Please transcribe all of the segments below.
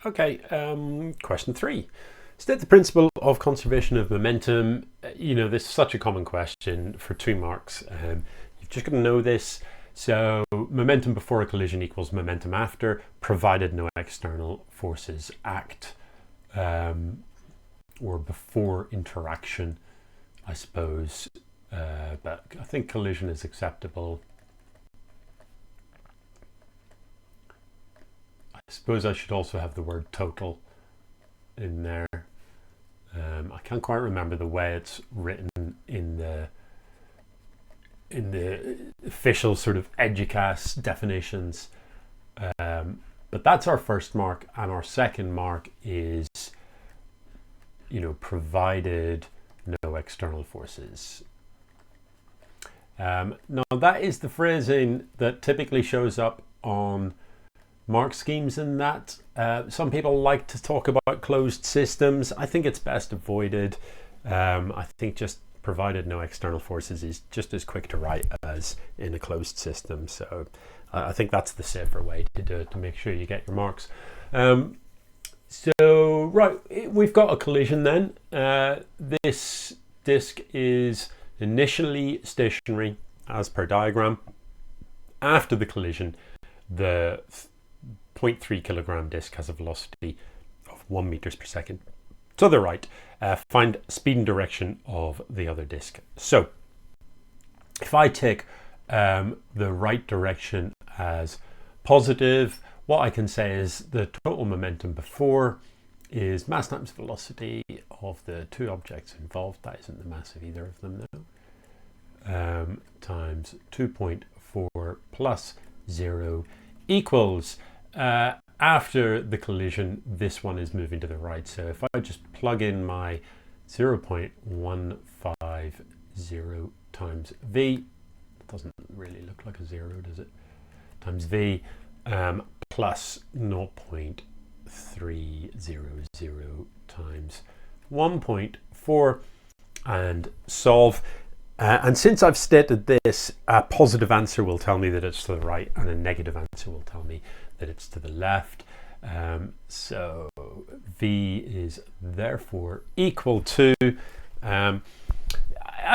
Okay, question 3. State the principle of conservation of momentum. This is such a common question for 2 marks. You've just got to know this. So momentum before a collision equals momentum after, provided no external forces act, or before interaction, I suppose. But I think collision is acceptable. I suppose I should also have the word total in there. I can't quite remember the way it's written in the official sort of Eduqas definitions. But that's our first mark, and our second mark is, provided no external forces. Now that is the phrasing that typically shows up on mark schemes, in that some people like to talk about closed systems. I think it's best avoided. I think just provided no external forces is just as quick to write as in a closed system. So I think that's the safer way to do it, to make sure you get your marks. So right, we've got a collision then. This disk is initially stationary as per diagram. After the collision, the 0.3 kilogram disk has a velocity of 1 meters per second to the right. Find speed and direction of the other disk. So if I take the right direction as positive, what I can say is the total momentum before is mass times velocity of the 2 objects involved. That isn't the mass of either of them now. Times 2.4 plus 0 equals, after the collision, this one is moving to the right. So if I just plug in my 0.150 times v, it doesn't really look like a 0, does it? Times v plus 0.300 times 1.4, and solve. And since I've stated this, a positive answer will tell me that it's to the right, and a negative answer will tell me that it's to the left. So V is therefore equal to, I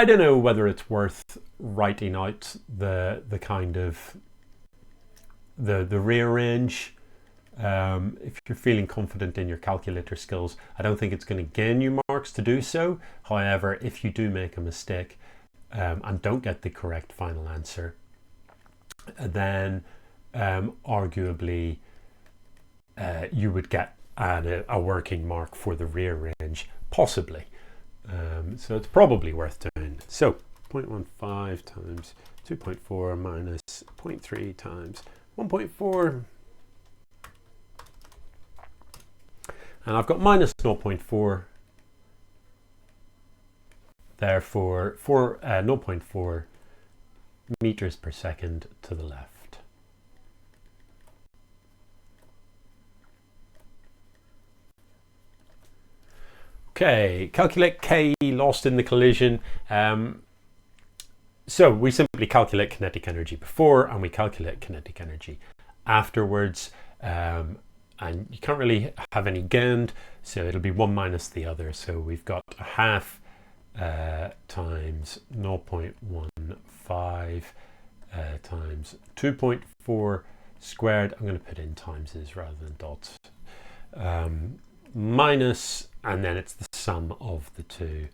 don't know whether it's worth writing out the kind of the rearrange. If you're feeling confident in your calculator skills, I don't think it's going to gain you marks to do so. However, if you do make a mistake and don't get the correct final answer, then arguably you would get a working mark for the rearrange, possibly. So it's probably worth doing. So 0.15 times 2.4 minus 0.3 times 1.4, and I've got minus 0.4, therefore for 0.4 meters per second to the left. Okay, calculate K lost in the collision. So we simply calculate kinetic energy before, and we calculate kinetic energy afterwards. And you can't really have any gained, so it'll be one minus the other. So we've got a half times 0.15 times 2.4 squared. I'm going to put in timeses rather than dots. Minus, and then it's the sum of the two.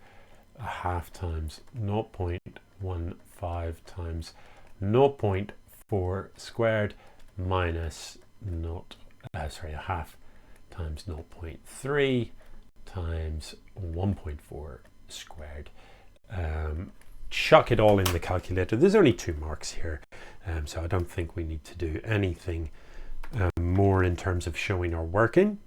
A half times 0.15 times 0.4 squared minus a half times 0.3 times 1.4 squared. Chuck it all in the calculator. There's only 2 marks here, so I don't think we need to do anything more in terms of showing our working.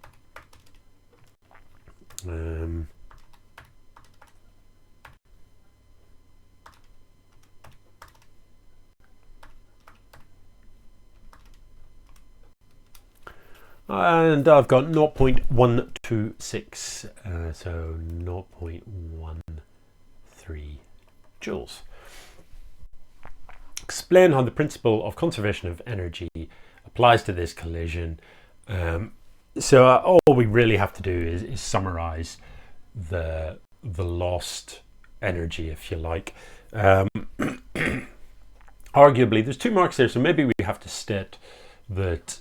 And I've got 0.126, so 0.13 joules. Explain how the principle of conservation of energy applies to this collision. So all we really have to do is summarize the lost energy, if you like. Arguably, there's 2 marks there, so maybe we have to state that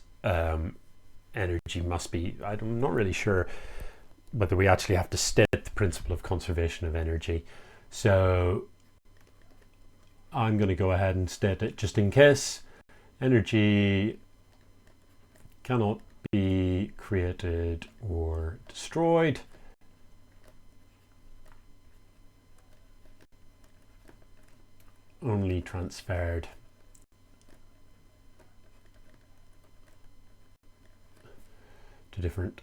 energy must be, I'm not really sure whether we actually have to state the principle of conservation of energy. So I'm going to go ahead and state it just in case. Energy cannot be created or destroyed. Only transferred. To different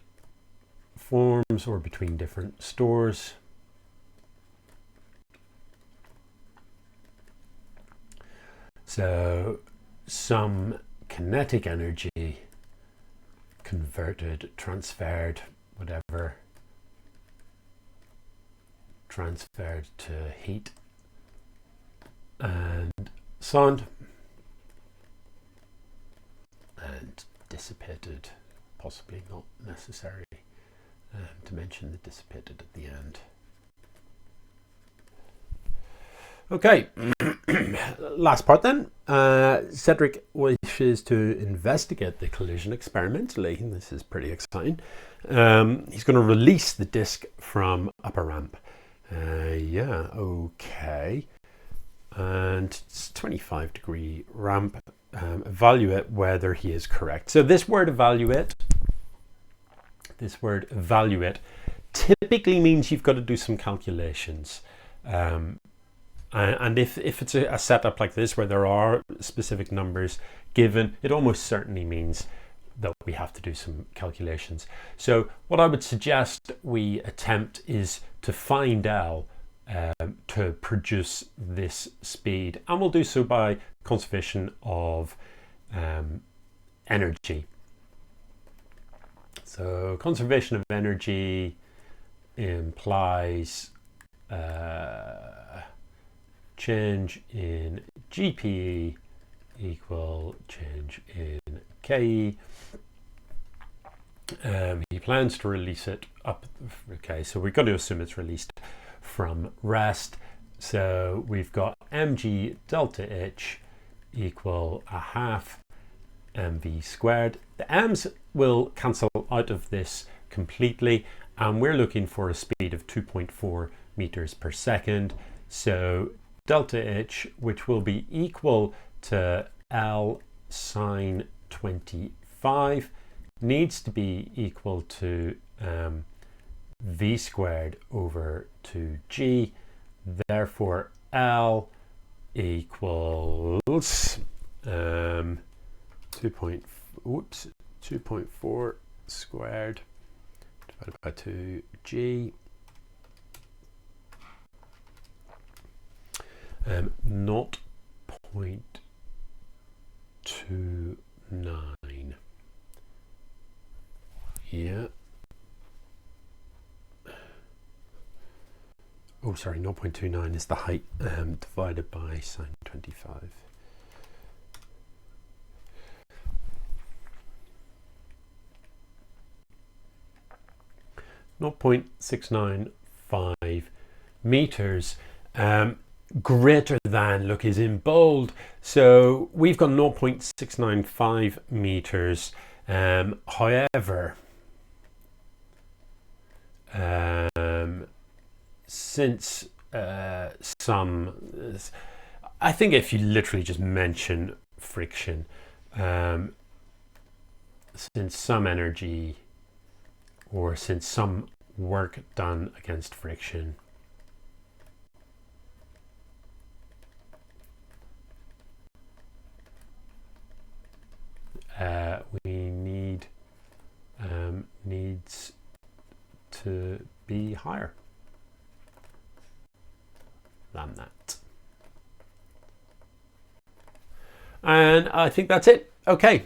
forms or between different stores. So some kinetic energy converted, transferred, whatever, transferred to heat and sound, and dissipated, possibly not necessary to mention the dissipated at the end. Okay, last part then. Cedric wishes to investigate the collision experimentally. This is pretty exciting. He's going to release the disc from upper ramp. Yeah, okay. And it's 25-degree ramp. Evaluate whether he is correct. So this word evaluate typically means you've got to do some calculations. And if it's a setup like this where there are specific numbers given, it almost certainly means that we have to do some calculations. So what I would suggest we attempt is to find L to produce this speed, and we'll do so by conservation of energy. So conservation of energy implies change in GPE equal change in KE. He plans to release it up. Okay, so we've got to assume it's released from rest. So we've got mg delta h equal a half mv squared. The m's will cancel out of this completely, and we're looking for a speed of 2.4 meters per second. So delta h, which will be equal to L sine 25, needs to be equal to v squared over 2g. Therefore, L equals 2.4 squared divided by 2g. 0.29. Yeah. Oh, sorry, 0.29 is the height divided by sine 25. .695 meters. Greater than, look, is in bold. So we've got 0.695 meters. However, since I think if you literally just mention friction, since some energy or since some work done against friction, we needs to be higher than that. And I think that's it. Okay.